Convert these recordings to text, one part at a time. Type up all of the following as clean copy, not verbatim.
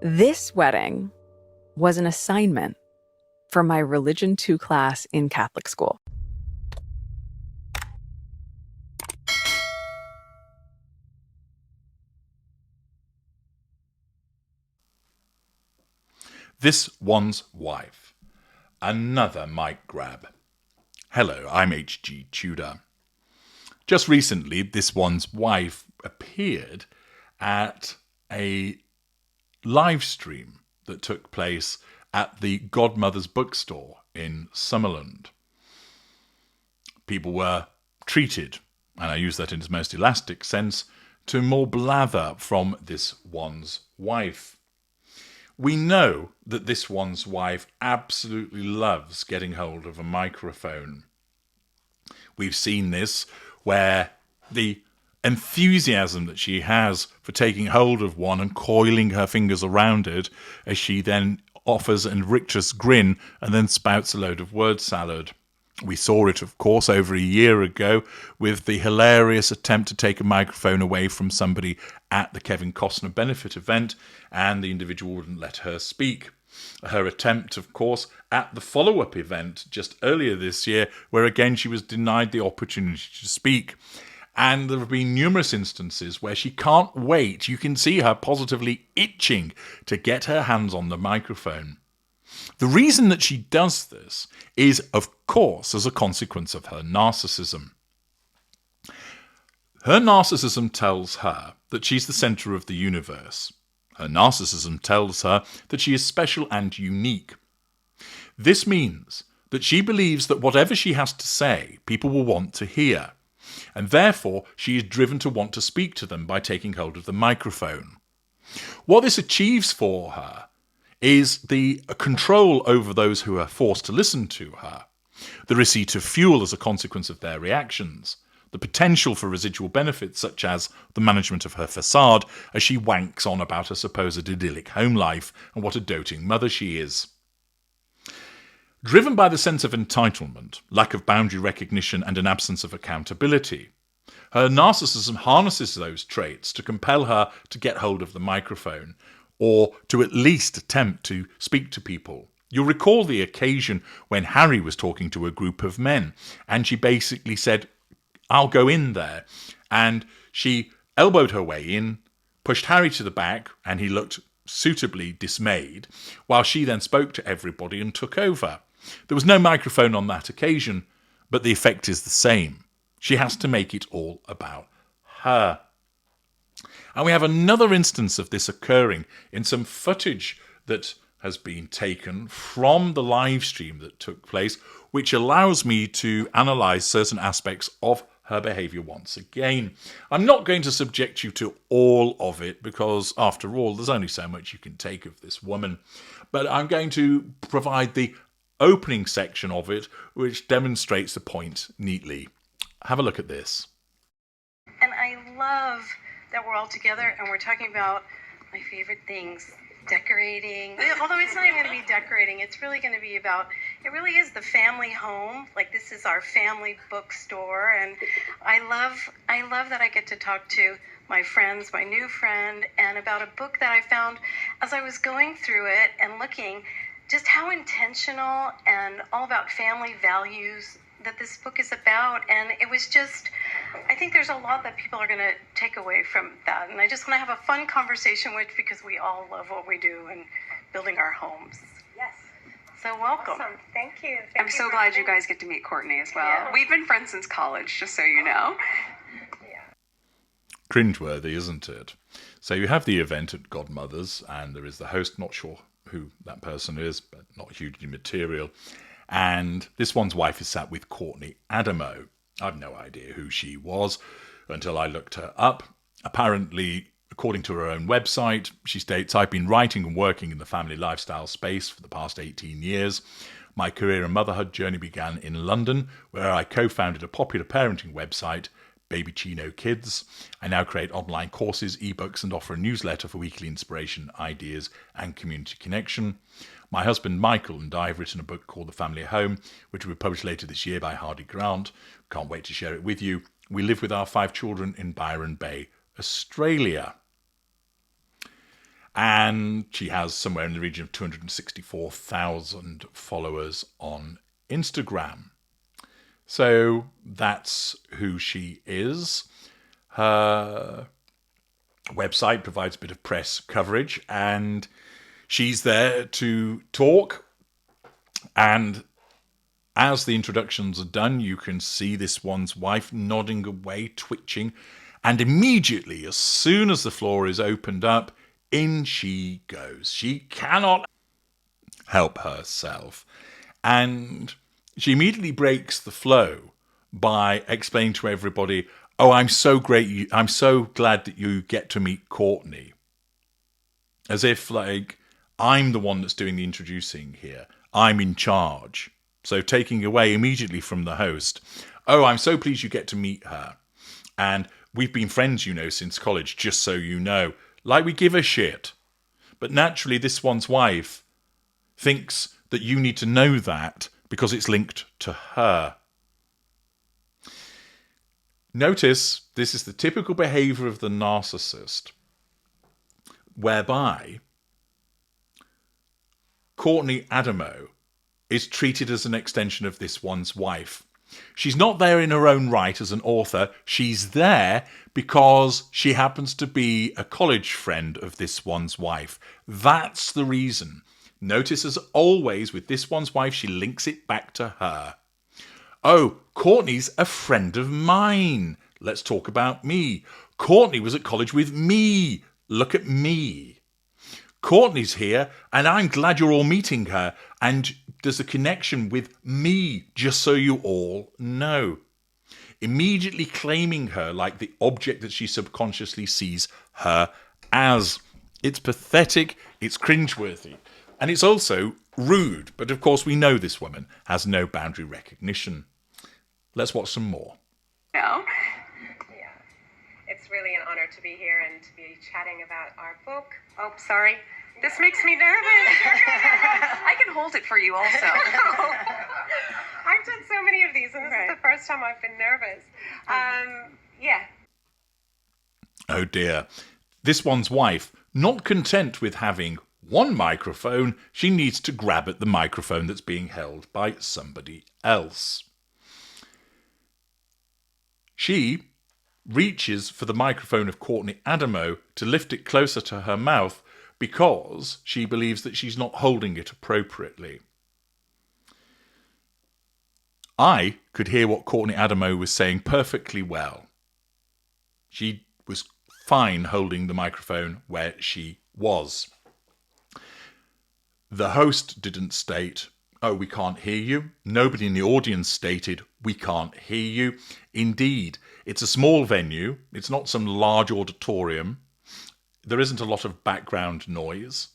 This wedding was an assignment for my Religion 2 class in Catholic school. This one's wife. Another mic grab. Hello, I'm H.G. Tudor. Just recently, this one's wife appeared at a live stream that took place at the Godmother's bookstore in Summerland. People were treated, and I use that in its most elastic sense, to more blather from this one's wife. We know that this one's wife absolutely loves getting hold of a microphone. We've seen this where the enthusiasm that she has for taking hold of one and coiling her fingers around it as she then offers an rictus grin and then spouts a load of word salad. We saw it, of course, over a year ago with the hilarious attempt to take a microphone away from somebody at the Kevin Costner benefit event, and the individual wouldn't let her speak. Her attempt, of course, at the follow-up event just earlier this year, where again she was denied the opportunity to speak. And there have been numerous instances where she can't wait. You can see her positively itching to get her hands on the microphone. The reason that she does this is, of course, as a consequence of her narcissism. Her narcissism tells her that she's the centre of the universe. Her narcissism tells her that she is special and unique. This means that she believes that whatever she has to say, people will want to hear. And therefore, she is driven to want to speak to them by taking hold of the microphone. What this achieves for her is the control over those who are forced to listen to her, the receipt of fuel as a consequence of their reactions, the potential for residual benefits such as the management of her facade as she wanks on about her supposed idyllic home life and what a doting mother she is. Driven by the sense of entitlement, lack of boundary recognition and an absence of accountability, her narcissism harnesses those traits to compel her to get hold of the microphone, or to at least attempt to speak to people. You'll recall the occasion when Harry was talking to a group of men, and she basically said, "I'll go in there." And she elbowed her way in, pushed Harry to the back, and he looked suitably dismayed, while she then spoke to everybody and took over. There was no microphone on that occasion, but the effect is the same. She has to make it all about her. And we have another instance of this occurring in some footage that has been taken from the live stream that took place, which allows me to analyse certain aspects of her behaviour once again. I'm not going to subject you to all of it because, after all, there's only so much you can take of this woman. But I'm going to provide the opening section of it, which demonstrates the point neatly. Have a look at this. And I love that we're all together and we're talking about my favorite things. Decorating, although it's not even going to be decorating, it's really going to be about, it really is the family home. Like, this is our family bookstore, and I love that I get to talk to my friends, my new friend, and about a book that I found as I was going through it and looking just how intentional and all about family values that this book is about. And it was just, I think there's a lot that people are going to take away from that. And I just want to have a fun conversation with, because we all love what we do and building our homes. Yes. So welcome. Awesome. Thank you. I'm so glad you guys get to meet Courtney as well. Yeah. We've been friends since college, just so you know. Cringeworthy, isn't it? So you have the event at Godmother's, and there is the host, not sure who that person is, but not hugely material. And this one's wife is sat with Courtney Adamo. I've no idea who she was until I looked her up. Apparently, according to her own website, she states, "I've been writing and working in the family lifestyle space for the past 18 years. My career and motherhood journey began in London, where I co-founded a popular parenting website, Baby Chino Kids. I now create online courses, ebooks, and offer a newsletter for weekly inspiration, ideas, and community connection. My husband Michael and I have written a book called The Family Home, which will be published later this year by Hardy Grant. Can't wait to share it with you. We live with our 5 children in Byron Bay, Australia." And she has somewhere in the region of 264,000 followers on Instagram. So that's who she is. Her website provides a bit of press coverage, and she's there to talk. And as the introductions are done, you can see this one's wife nodding away, twitching, and immediately, as soon as the floor is opened up, in she goes. She cannot help herself. And she immediately breaks the flow by explaining to everybody, oh, I'm so glad that you get to meet Courtney. As if, like, I'm the one that's doing the introducing here. I'm in charge. So taking away immediately from the host, oh, I'm so pleased you get to meet her. And we've been friends, since college, just so you know. Like we give a shit. But naturally, this one's wife thinks that you need to know that because it's linked to her. Notice this is the typical behaviour of the narcissist, whereby Courtney Adamo is treated as an extension of this one's wife. She's not there in her own right as an author. She's there because she happens to be a college friend of this one's wife. That's the reason. Notice, as always, with this one's wife, she links it back to her. Oh, Courtney's a friend of mine. Let's talk about me. Courtney was at college with me. Look at me. Courtney's here, and I'm glad you're all meeting her. And there's a connection with me, just so you all know. Immediately claiming her like the object that she subconsciously sees her as. It's pathetic, it's cringeworthy, and it's also rude. But of course, we know this woman has no boundary recognition. Let's watch some more. No. Yeah. It's really an honor to be here and to be chatting about our book. Oh, sorry. This makes me nervous. I can hold it for you also. I've done so many of these, and this is the first time I've been nervous. Yeah. Oh dear. This one's wife, not content with having one microphone, she needs to grab at the microphone that's being held by somebody else. She reaches for the microphone of Courtney Adamo to lift it closer to her mouth because she believes that she's not holding it appropriately. I could hear what Courtney Adamo was saying perfectly well. She was fine holding the microphone where she was. The host didn't state, oh, we can't hear you. Nobody in the audience stated, we can't hear you. Indeed, it's a small venue. It's not some large auditorium. There isn't a lot of background noise.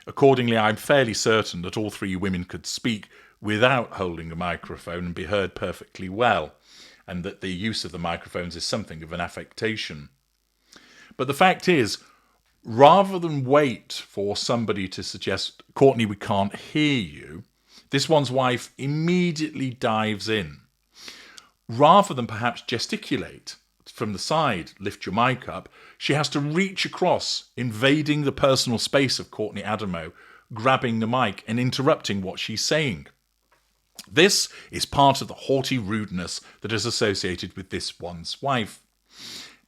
Accordingly, I'm fairly certain that all three women could speak without holding a microphone and be heard perfectly well, and that the use of the microphones is something of an affectation. But the fact is, rather than wait for somebody to suggest, Courtney, we can't hear you, this one's wife immediately dives in. Rather than perhaps gesticulate from the side, lift your mic up, she has to reach across, invading the personal space of Courtney Adamo, grabbing the mic and interrupting what she's saying. This is part of the haughty rudeness that is associated with this one's wife.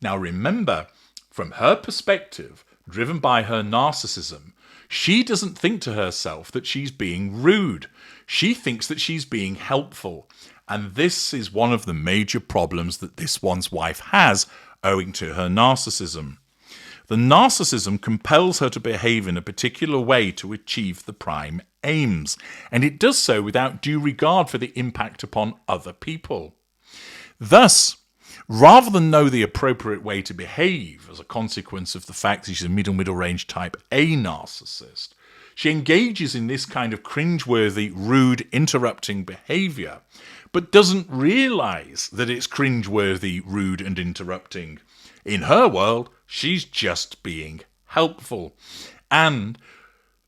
Now remember, from her perspective, driven by her narcissism, she doesn't think to herself that she's being rude. She thinks that she's being helpful. And this is one of the major problems that this one's wife has, owing to her narcissism. The narcissism compels her to behave in a particular way to achieve the prime aims, and it does so without due regard for the impact upon other people. Thus, rather than know the appropriate way to behave as a consequence of the fact that she's a middle range type A narcissist, she engages in this kind of cringeworthy, rude, interrupting behaviour, but doesn't realise that it's cringeworthy, rude and interrupting. In her world, she's just being helpful. And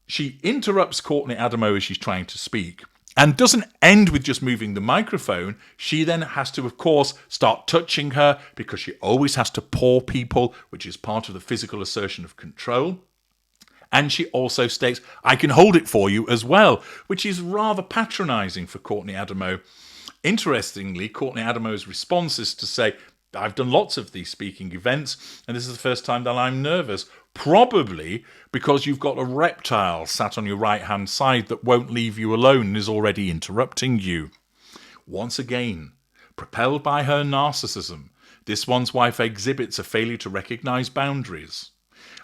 she interrupts Courtney Adamo as she's trying to speak, and doesn't end with just moving the microphone. She then has to, of course, start touching her, because she always has to paw people, which is part of the physical assertion of control. And she also states, I can hold it for you as well, which is rather patronising for Courtney Adamo. Interestingly, Courtney Adamo's response is to say, I've done lots of these speaking events, and this is the first time that I'm nervous, probably because you've got a reptile sat on your right-hand side that won't leave you alone and is already interrupting you. Once again, propelled by her narcissism, this one's wife exhibits a failure to recognise boundaries,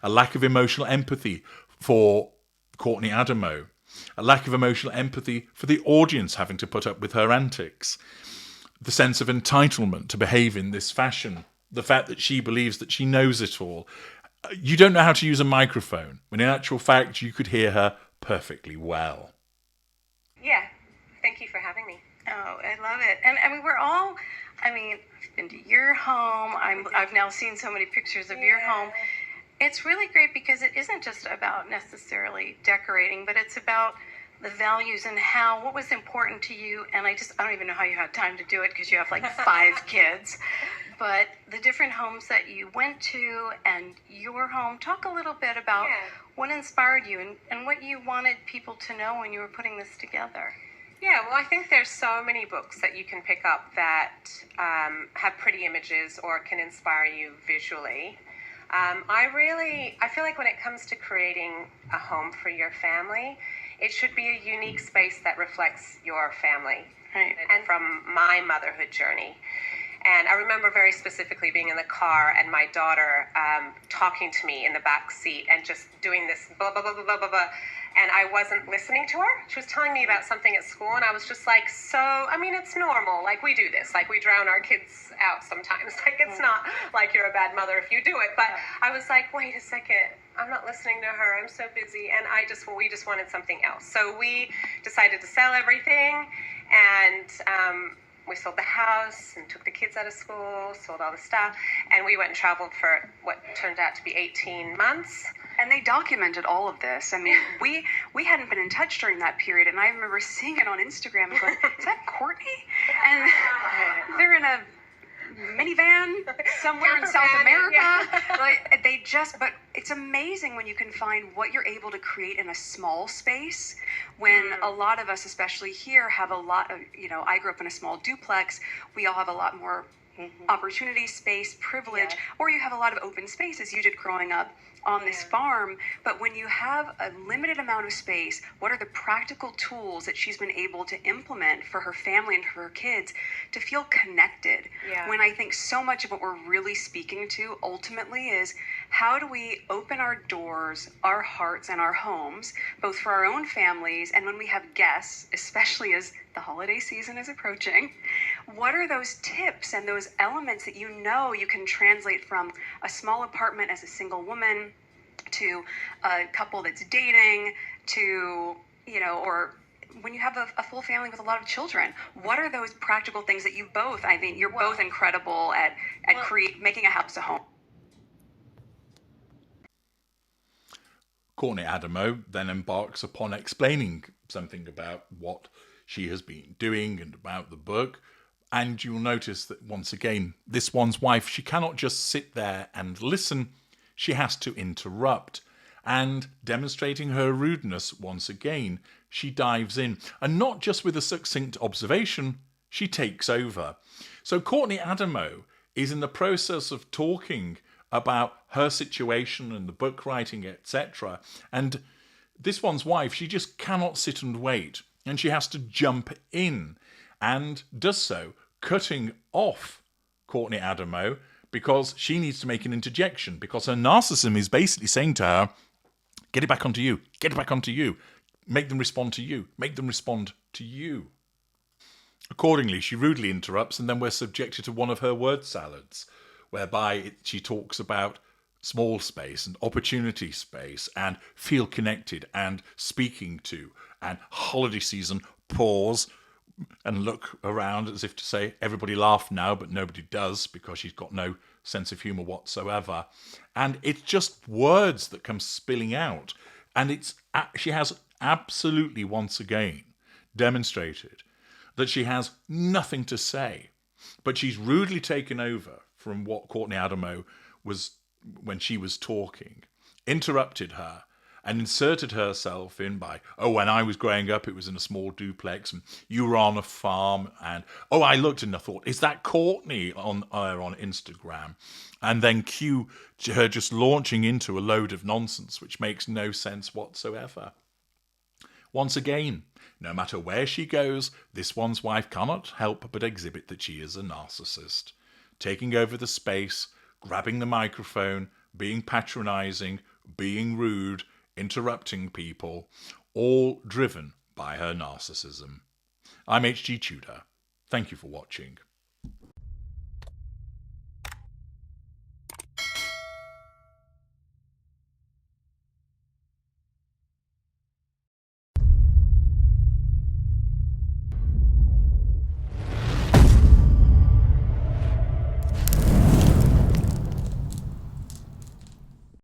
a lack of emotional empathy for Courtney Adamo, a lack of emotional empathy for the audience having to put up with her antics, the sense of entitlement to behave in this fashion, the fact that she believes that she knows it all. You don't know how to use a microphone, when in actual fact you could hear her perfectly well. Yeah, thank you for having me. Oh, I love it. And I mean, I've been to your home. I've now seen so many pictures of your home. It's really great because it isn't just about necessarily decorating, but it's about the values and what was important to you. And I don't even know how you had time to do it because you have like 5 kids. But the different homes that you went to and your home, talk a little bit about what inspired you and what you wanted people to know when you were putting this together. Yeah, well, I think there's so many books that you can pick up that have pretty images or can inspire you visually. I feel like when it comes to creating a home for your family, it should be a unique space that reflects your family. Right. And from my motherhood journey. And I remember very specifically being in the car and my daughter talking to me in the back seat and just doing this blah, blah, blah, blah, blah, blah, blah. And I wasn't listening to her. She was telling me about something at school, and I was just like, it's normal. Like, we do this. Like, we drown our kids out sometimes. Like, it's not like you're a bad mother if you do it. But I was like, wait a second. I'm not listening to her. I'm so busy. And we just wanted something else. So we decided to sell everything, and we sold the house and took the kids out of school, sold all the stuff, and we went and traveled for what turned out to be 18 months. And they documented all of this. I mean, we hadn't been in touch during that period, and I remember seeing it on Instagram and going, is that Courtney? And they're in a minivan somewhere in South America. But it's amazing when you can find what you're able to create in a small space, when a lot of us, especially here, have a lot of, I grew up in a small duplex. We all have a lot more opportunity, space, privilege, or you have a lot of open space as you did growing up on this farm. But when you have a limited amount of space, what are the practical tools that she's been able to implement for her family and for her kids to feel connected? When I think so much of what we're really speaking to ultimately is, how do we open our doors, our hearts, and our homes, both for our own families and when we have guests, especially as the holiday season is approaching? What are those tips and those elements that you can translate from a small apartment as a single woman to a couple that's dating to, or when you have a full family with a lot of children? What are those practical things that you both, I think you're both incredible at making a house a home? Courtney Adamo then embarks upon explaining something about what she has been doing and about the book. And you'll notice that once again, this one's wife, she cannot just sit there and listen. She has to interrupt. And demonstrating her rudeness once again, she dives in. And not just with a succinct observation, she takes over. So Courtney Adamo is in the process of talking about her situation and the book writing, etc. And this one's wife, she just cannot sit and wait. And she has to jump in and does so, cutting off Courtney Adamo because she needs to make an interjection, because her narcissism is basically saying to her, get it back onto you, get it back onto you, make them respond to you, make them respond to you. Accordingly, she rudely interrupts, and then we're subjected to one of her word salads, whereby she talks about small space and opportunity space and feel connected and speaking to and holiday season, pause and look around as if to say, everybody laugh now, but nobody does, because she's got no sense of humour whatsoever. And it's just words that come spilling out. And she has absolutely once again demonstrated that she has nothing to say, but she's rudely taken over from what Courtney Adamo was when she was talking, interrupted her, and inserted herself in by, oh, when I was growing up, it was in a small duplex, and you were on a farm, and oh, I looked and I thought, is that Courtney on Instagram? And then cue her just launching into a load of nonsense which makes no sense whatsoever. Once again, no matter where she goes, this one's wife cannot help but exhibit that she is a narcissist, taking over the space, grabbing the microphone, being patronising, being rude, interrupting people, all driven by her narcissism. I'm H.G. Tudor. Thank you for watching.